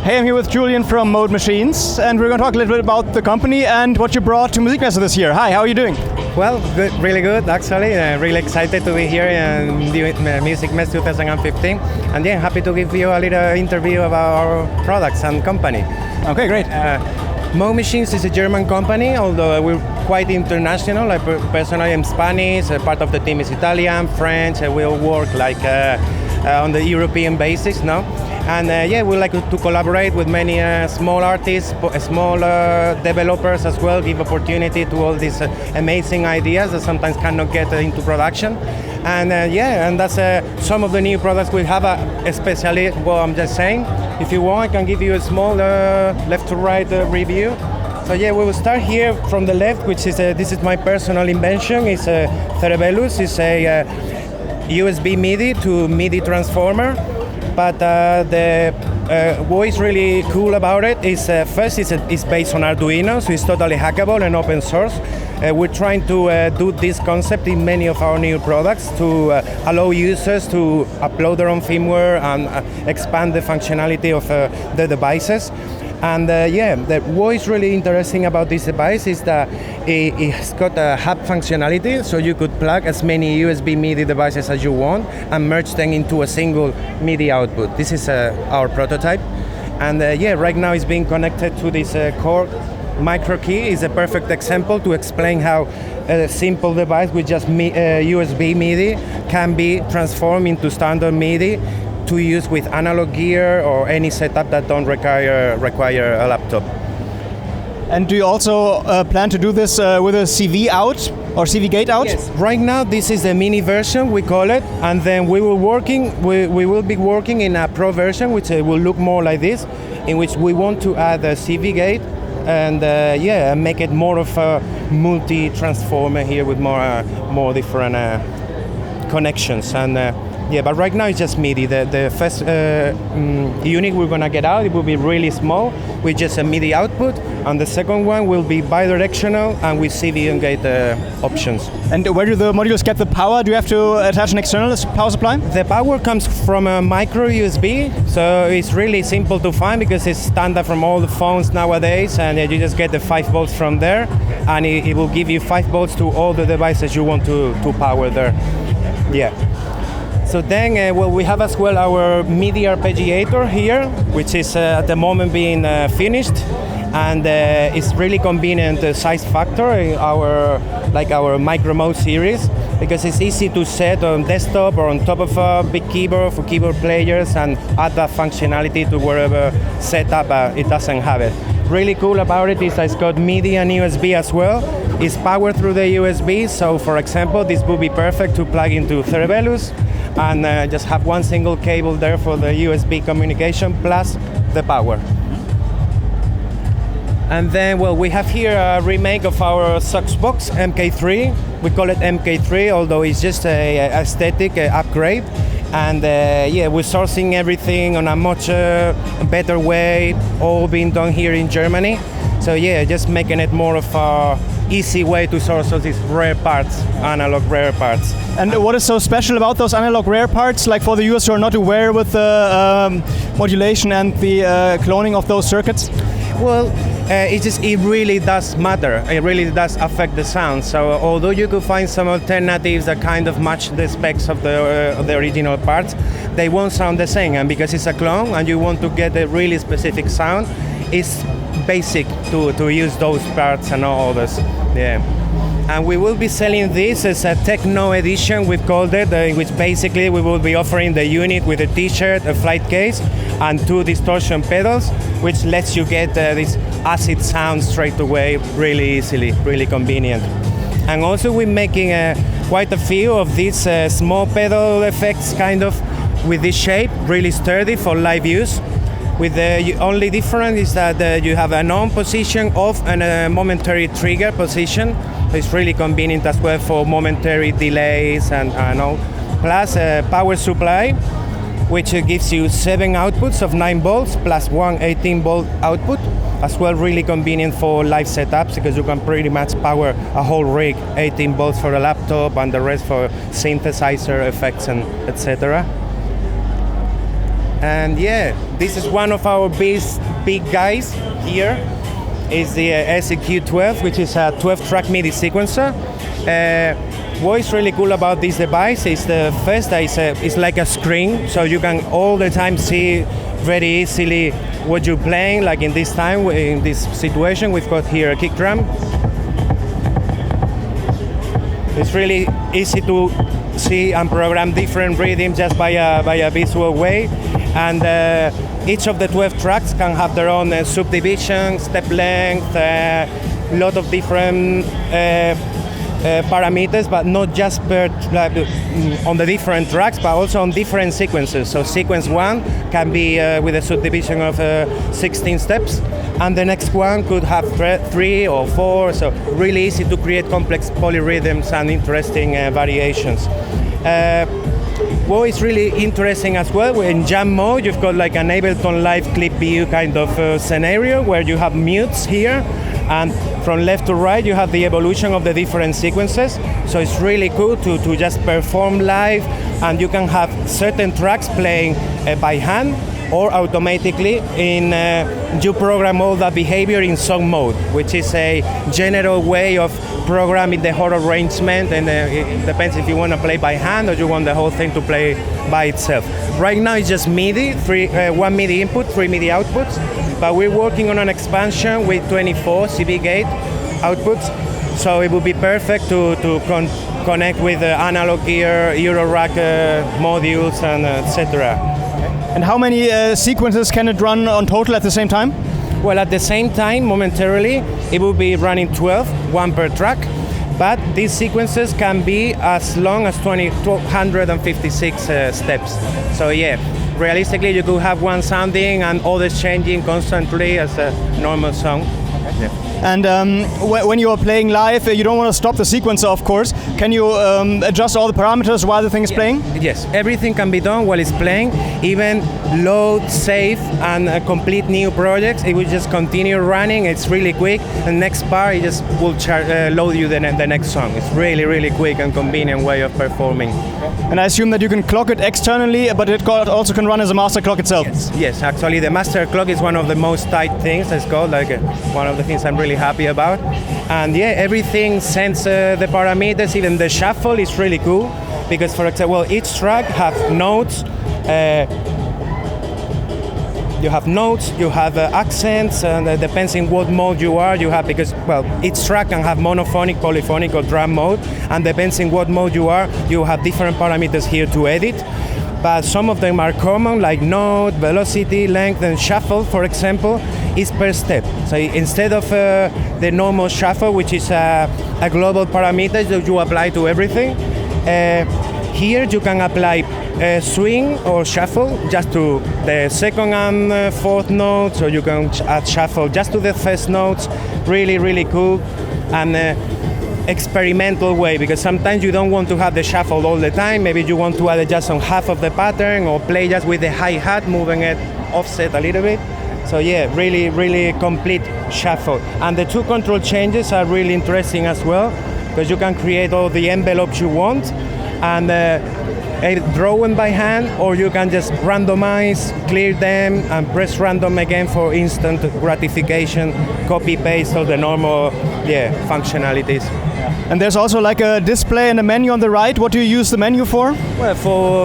Hey, I'm here with Julian from Mode Machines, and we're going to talk a little bit about the company and what you brought to Musikmesse this year. Hi, how are you doing? Well, good, really good actually. Really excited to be here in the Musikmesse 2015. And yeah, happy to give you a little interview about our products and company. Okay, great. Mode Machines is a German company, although we're quite international. I personally am Spanish, part of the team is Italian, French, and we all work like on the European basis now. And yeah, we like to collaborate with many small artists, small developers as well, give opportunity to all these amazing ideas that sometimes cannot get into production. And yeah, and that's some of the new products we have, especially, well, I'm just saying, if you want, I can give you a small left to right review. So yeah, we will start here from the left, which is, this is my personal invention. It's a Cerebellus. It's a USB MIDI to MIDI transformer. But the what is really cool about it is first it's based on Arduino, so it's totally hackable and open source. We're trying to do this concept in many of our new products to allow users to upload their own firmware and expand the functionality of the devices. And yeah, what is really interesting about this device is that it's got a hub functionality, so you could plug as many USB MIDI devices as you want and merge them into a single MIDI output. This is our prototype. And yeah, right now it's being connected to this core micro key. Is a perfect example to explain how a simple device with just USB MIDI can be transformed into standard MIDI to use with analog gear or any setup that don't require a laptop. And do you also plan to do this with a CV out or CV gate out? Yes. Right now this is the mini version, we call it, and then we will be working in a pro version, which will look more like this, in which we want to add a CV gate and yeah, make it more of a multi-transformer here with more different connections. And yeah, but right now it's just MIDI. The first unit we're gonna get out, it will be really small with just a MIDI output, and the second one will be bidirectional and with CV and gate options. And where do the modules get the power? Do you have to attach an external power supply? The power comes from a micro USB, so it's really simple to find because it's standard from all the phones nowadays, and you just get the 5 volts from there, and it will give you 5 volts to all the devices you want to power there. Yeah. So then, well, we have as well our MIDI Arpeggiator here, which is at the moment being finished, and it's really convenient size factor in our micro mode series, because it's easy to set on desktop or on top of a big keyboard for keyboard players and add that functionality to wherever setup it doesn't have it. Really cool about it is it's got MIDI and USB as well. It's powered through the USB, so for example, this would be perfect to plug into Cerebellus and just have one single cable there for the USB communication plus the power. And then, well, we have here a remake of our Soxbox MK3. We call it MK3, although it's just a aesthetic upgrade. And yeah, we're sourcing everything on a much better way, all being done here in Germany. So yeah, just making it more of a easy way to source all these rare parts, analog rare parts. And what is so special about those analog rare parts, like for the users who are not aware with the modulation and the cloning of those circuits? Well, it really does matter. It really does affect the sound. So although you could find some alternatives that kind of match the specs of the original parts, they won't sound the same. And because it's a clone and you want to get a really specific sound, it's basic to use those parts and all others. Yeah. And we will be selling this as a techno edition, we've called it, in which basically we will be offering the unit with a t-shirt, a flight case, and 2 distortion pedals, which lets you get this acid sound straight away really easily, really convenient. And also we're making quite a few of these small pedal effects, kind of with this shape, really sturdy for live use. With the only difference is that you have an on position, off, and a momentary trigger position. It's really convenient as well for momentary delays and all. Plus a power supply, which gives you 7 outputs of 9 volts plus one 18-volt output. As well, really convenient for live setups because you can pretty much power a whole rig, 18 volts for a laptop and the rest for synthesizer effects and etc. And yeah, this is one of our big guys here. Is the SEQ12, which is a 12-track MIDI sequencer. What is really cool about this device is the first that it's like a screen, so you can all the time see very easily what you're playing. Like in this situation, we've got here a kick drum. It's really easy to see and program different rhythms just by a visual way. And each of the 12 tracks can have their own subdivision, step length, a lot of different parameters, but not just on the different tracks, but also on different sequences. So sequence 1 can be with a subdivision of 16 steps, and the next one could have 3 or 4, so really easy to create complex polyrhythms and interesting variations. What is really interesting as well, in jam mode, you've got like an Ableton Live clip view kind of scenario where you have mutes here, and from left to right you have the evolution of the different sequences. So it's really cool to just perform live, and you can have certain tracks playing by hand or automatically you program all that behavior in song mode, which is a general way of programming the whole arrangement, and it depends if you want to play by hand or you want the whole thing to play by itself. Right now it's just MIDI, 1 MIDI input, 3 MIDI outputs, but we're working on an expansion with 24 CV gate outputs, so it would be perfect to connect with analog gear, Eurorack modules, and etc. And how many sequences can it run on total at the same time? Well, at the same time, momentarily, it will be running 12, 1 per track, but these sequences can be as long as 256 steps. So yeah, realistically, you could have one sounding and others changing constantly as a normal song. Yeah. And when you are playing live, you don't want to stop the sequencer, of course. Can you adjust all the parameters while the thing is playing? Yes, everything can be done while it's playing. Even load, save, and complete new projects. It will just continue running. It's really quick. The next part, it just will load you the next song. It's really, really quick and convenient way of performing. And I assume that you can clock it externally, but it also can run as a master clock itself. Yes, actually the master clock is one of the most tight things. It's called one of the things I'm really happy about. And yeah, everything sends the parameters. Even the shuffle is really cool because, for example, each track have notes. You have notes, you have accents, and it depends in what mode you are. You have, because, well, each track can have monophonic, polyphonic, or drum mode, and depends in what mode you are, you have different parameters here to edit. But some of them are common, like note, velocity, length, and shuffle, for example, is per step. So instead of the normal shuffle, which is a global parameter that you apply to everything, here you can apply swing or shuffle just to the second and fourth notes, or you can add shuffle just to the first notes. Really, really cool and experimental way, because sometimes you don't want to have the shuffle all the time. Maybe you want to add just on half of the pattern or play just with the hi-hat, moving it offset a little bit. So yeah, really, really complete shuffle. And the 2 control changes are really interesting as well, because you can create all the envelopes you want and draw them by hand, or you can just randomize, clear them, and press random again for instant gratification, copy paste all the normal functionalities. And there's also like a display and a menu on the right. What do you use the menu for? Well,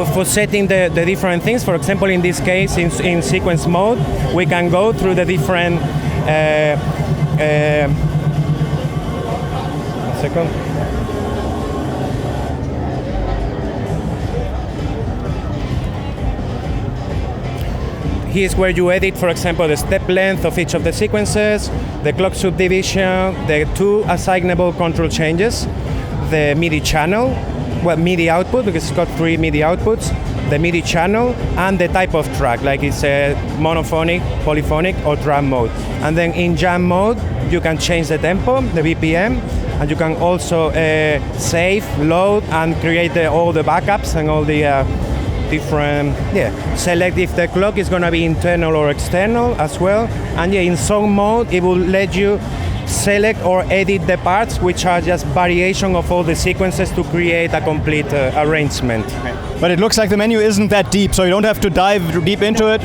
for setting the different things. For example, in this case, in sequence mode, we can go through the different one second. Here's where you edit, for example, the step length of each of the sequences, the clock subdivision, the 2 assignable control changes, the MIDI channel, well, MIDI output, because it's got 3 MIDI outputs, the MIDI channel, and the type of track, like it's a monophonic, polyphonic, or drum mode. And then in jam mode, you can change the tempo, the BPM, and you can also save, load, and create all the backups and all the different, select if the clock is going to be internal or external as well. And in song mode, it will let you select or edit the parts, which are just variation of all the sequences to create a complete arrangement. But it looks like the menu isn't that deep, so you don't have to dive deep into it.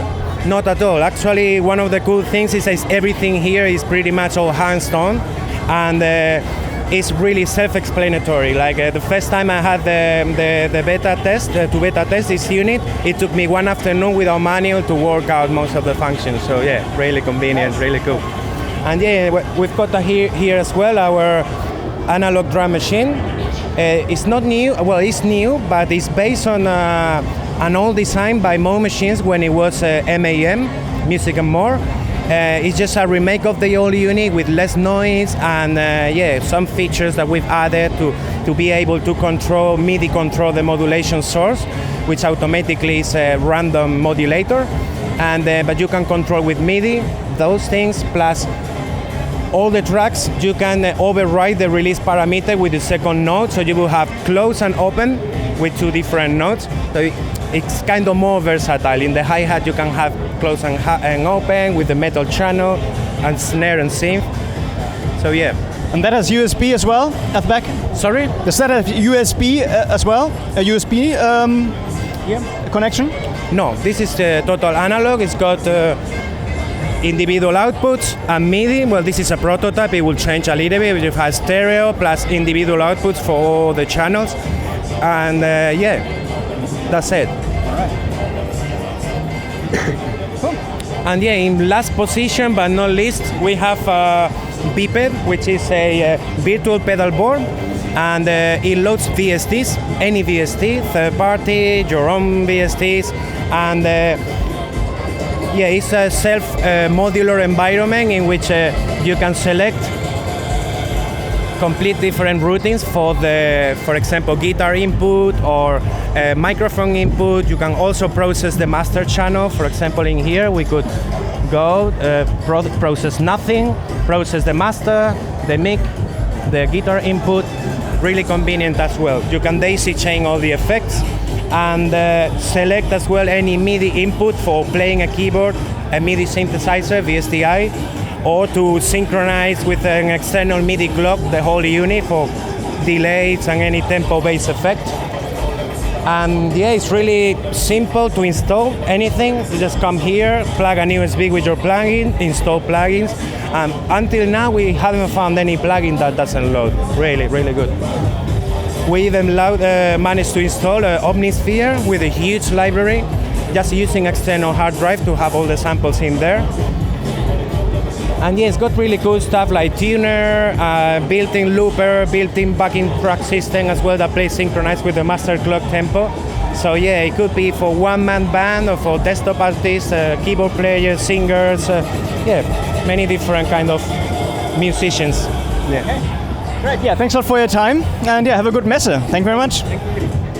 Not at all. Actually, one of the cool things is everything here is pretty much all hands-on, and it's really self-explanatory. Like the first time I had the beta test, to beta test this unit, it took me one afternoon without manual to work out most of the functions. So yeah, really convenient, really cool. And yeah, we've got here as well our analog drum machine. It's not new, well it's new, but it's based on an old design by Mo Machines when it was MAM, Music and More. It's just a remake of the old unit with less noise and some features that we've added to be able to MIDI control the modulation source, which automatically is a random modulator. And but you can control with MIDI those things, plus all the tracks you can override the release parameter with the second note, so you will have close and open with two different notes. So it's kind of more versatile. In the hi-hat you can have close and open with the metal channel and snare and synth. So yeah. And that has USB as well at the back? Sorry? Does that have USB as well? A USB connection? No, this is the total analog. It's got individual outputs and MIDI. Well, this is a prototype. It will change a little bit. It has stereo plus individual outputs for all the channels. And that's it. All right. Cool. And yeah, in last position but not least, we have Biped, which is a virtual pedal board, and it loads VSTs, any VST, third party, your own VSTs, and it's a self-modular environment in which you can select complete different routines for example, guitar input or microphone input. You can also process the master channel. For example, in here we could go process nothing, process the master, the mic, the guitar input. Really convenient as well. You can daisy chain all the effects and select as well any MIDI input for playing a keyboard, a MIDI synthesizer, VSTi, or to synchronize with an external MIDI clock the whole unit for delays and any tempo-based effect. And yeah, it's really simple to install anything. You just come here, plug an USB with your plugin, install plugins. Until now, we haven't found any plugin that doesn't load. Really, really good. We even managed to install Omnisphere with a huge library, just using external hard drive to have all the samples in there. And yeah, it's got really cool stuff like tuner, built-in looper, built-in backing track system as well that plays synchronized with the master clock tempo. So yeah, it could be for one-man band or for desktop artists, keyboard players, singers, many different kind of musicians. Yeah. Okay. Great. Yeah, thanks a lot for your time, and yeah, have a good messe. Thank you very much. Thank you.